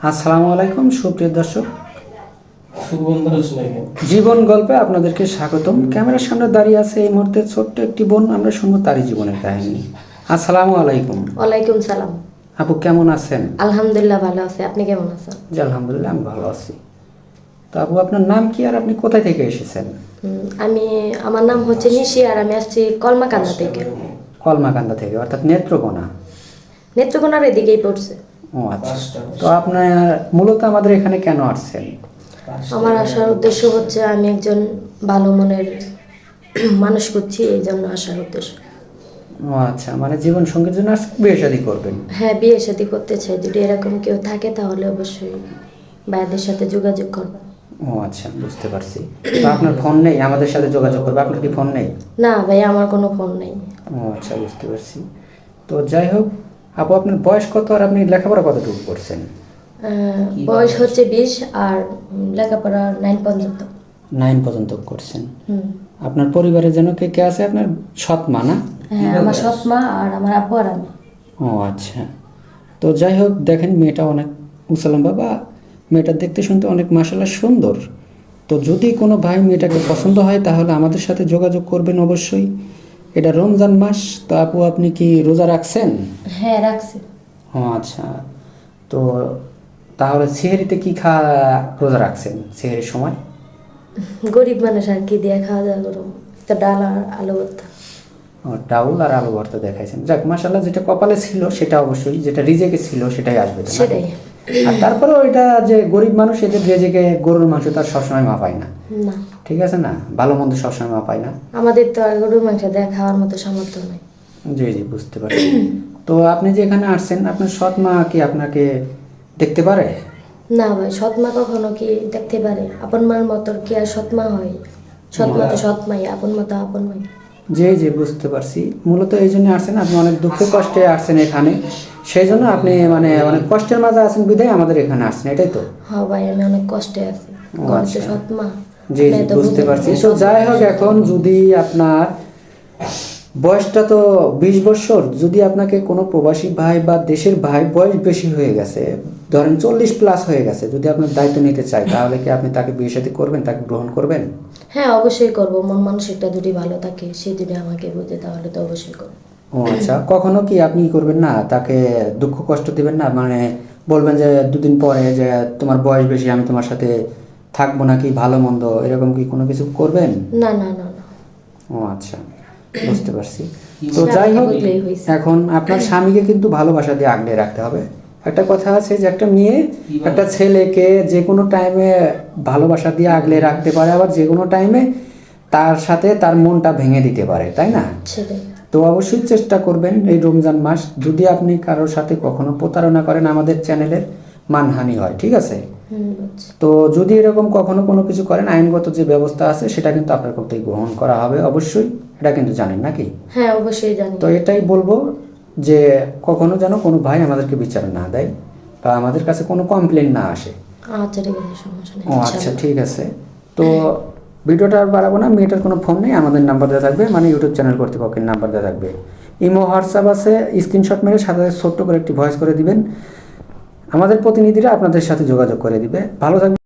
আসসালামু আলাইকুম সুপ্রিয় দর্শক, জীবন গল্পে আপনাদেরকে স্বাগতম। ক্যামেরার সামনে দাঁড়িয়ে আছে এই মুহূর্তে ছোট্ট একটি বোন। আমরা শুনবো তারই জীবনের কাহিনী। আসসালামু আলাইকুম। ওয়ালাইকুম সালাম। আপু কেমন আছেন? আলহামদুলিল্লাহ ভালো আছি, আপনি কেমন আছেন? জি আলহামদুলিল্লাহ, আমি ভালো আছি। তো আপু আপনার নাম কি আর আপনি কোথায় থেকে এসেছেন? আমার নাম হচ্ছে নিশি, আর আমি আসছি কলমাকান্দা থেকে। কলমাকান্দা থেকে, অর্থাৎ নেত্রকোনা। নেত্রকোনার এদিকেই পড়ছে। ও আচ্ছা। তো আপনার মূলত আমাদের এখানে কেন আসছেন? আমার আসার উদ্দেশ্য হচ্ছে আমি একজন ভালো মনের মানুষ করছি, এই জন্য আসার উদ্দেশ্য। ও আচ্ছা, মানে জীবন সঙ্গীর জন্য আজকে বিয়ে শাদী করবেন? হ্যাঁ, বিয়ে শাদী করতে চাই। যদি এরকম কেউ থাকে তাহলে অবশ্যই ভাইয়াদের সাথে যোগাযোগ করব। ও আচ্ছা, বুঝতে পারছি। তো আপনার ফোন নেই আমাদের সাথে যোগাযোগ করবে? আপনার কি ফোন নেই? না ভাই, আমার কোনো ফোন নেই। ও আচ্ছা, বুঝতে পারছি। তো যাই হোক আপু, আপনার বয়স কত আর আপনি লেখাপড়া কতটুকু করছেন? বয়স হচ্ছে 20, আর লেখাপড়া 9 পর্যন্ত। 9 পর্যন্ত করছেন। আপনার পরিবারে যেন কে কে আছে? আপনার সৎ মা না? হ্যাঁ, আমার সৎ মা আর আমার আব্বু আর আমি। ও আচ্ছা। তো যাই হোক, দেখেন মেয়েটা অনেক উসালম্বা, বা মেয়েটা দেখতে শুনতে অনেক মাশাআল্লাহ সুন্দর। তো যদি কোনো ভাই মেয়েটাকে পছন্দ হয় তাহলে আমাদের সাথে যোগাযোগ করবেন অবশ্যই। এটা রমজান মাস, তো আপু আপনি কি রোজা রাখছেন? হ্যাঁ, রাখছি। ও আচ্ছা। তো তাহলে সেহরিতে কি রোজা রাখছেন সেহরির সময়? গরিব মানুষ আর কি দিয়ে খাওয়া দাওয়া করবো, তো ডাল আর আলু ভর্তা। ও, ডাউল আর আলু ভর্তা দেখাইছেন। যাক মাশাআল্লাহ, যেটা কপালে ছিল সেটা অবশ্যই, যেটা রিজেকে ছিল সেটাই আসবে তো, নাকি? সেটাই। আর তারপরে ওইটা যে গরিব মানুষ, এদের রিজেকে গরুর মাংস তার সবসময় মাপায় না, না, ঠিক আছে না? ভালো মন্দ সবসময় মাপায় না। আমাদের তো আর গরুর মাংস দেয়া খাওয়ার মতো সামর্থ্য নাই। জি জি, বুঝতে পারছি। তো আপনি যে এখানে আসছেন, আপনার সৎ মা কি আপনাকে দেখতে পারে? না ভাই, সৎমা কখনো কি দেখতে পারে? আপন মার মতো কি আর সৎমা হয়? সৎমা তো সৎমাই, আপন মতো আপন মাই। জি জি, বুঝতে পারছি। মূলত এই জন্য আসছেন, আপনি অনেক দুঃখে কষ্টে আসছেন এখানে, সেই জন্য আপনি মানে অনেক কষ্টের মাঝে আছেন বিধায় আমাদের এখানে আসছেন, এটাই তো? হ্যাঁ ভাই, আমি অনেক কষ্টে আছি। ঘরে তো সৎমা। জি জি, বুঝতে পারছি। তো যাই হোক, এখন যদি আপনার বয়সটা তো 20 বছর, যদি আপনাকে কোনো প্রবাসী ভাই বা দেশের ভাই বয়স বেশি হয়ে গেছে, ধরেন 40+ হয়ে গেছে, যদি আপনার দায়িত্ব নিতে চায় তাহলে কি আপনি তাকে বিয়ে শাদী করবেন, তাকে গ্রহণ করবেন? হ্যাঁ, অবশ্যই করব। মন মানসিকটা যদি ভালো থাকে, সে যদি আমাকে বোঝে তাহলে তো অবশ্যই করব। ও আচ্ছা। কখনো কি আপনি করবেন না, তাকে দুঃখ কষ্ট দিবেন না? মানে বলবেন যে 2 দিন পরে যে তোমার বয়স বেশি, আমি তোমার সাথে থাকবো নাকি, ভালো মন্দ এরকম কি কোনো কিছু করবেন? না না না না। ও আচ্ছা, বুঝতে পারছি। তো যাই হোক, এখন আপনার স্বামীকে কিন্তু ভালোবাসা দিয়ে আগলে রাখতে হবে। একটা কথা আছে যে একটা মেয়ে একটা ছেলেকে যে কোনো টাইমে ভালোবাসা দিয়ে আগলে রাখতে পারে, আবার যে কোনো টাইমে তার সাথে তার মনটা ভেঙে দিতে পারে, তাই না? সেটাই। তো অবশ্যই চেষ্টা করবেন এই রমজান মাস, যদি আপনি কারোর সাথে কখনো প্রতারণা করেন আমাদের চ্যানেলের মানহানি হয়, ঠিক আছে? তো যদি এরকম কখনো কোনো কিছু করেন, আইনগত যে ব্যবস্থা আছে সেটা কিন্তু আপনার প্রতি গ্রহণ করা হবে অবশ্যই, এটা কিন্তু জানেন নাকি? হ্যাঁ, অবশ্যই জানি। তো এটাই বলবো যে কখনো যেন কোনো ভাই আমাদেরকে বিচার না দেয় বা আমাদের কাছে কোনো কমপ্লেন না আসে। আচ্ছা ঠিক আছে, সমস্যা নেই। ও আচ্ছা, ঠিক আছে। তো ভিডিওটা আর বাড়াবো না। মেয়েটার কোনো ফোন নেই, আমাদের নাম্বার দেওয়া থাকবে, মানে ইউটিউব চ্যানেল কর্তৃপক্ষের নাম্বার দেওয়া থাকবে। ইমো হোয়াটসঅ্যাপ আছে, স্ক্রিনশট মেরে সাথে ছোট্ট করে একটি ভয়েস করে দিবেন, আমাদের প্রতিনিধিরা আপনাদের সাথে যোগাযোগ করে দিবে। ভালো থাকবে।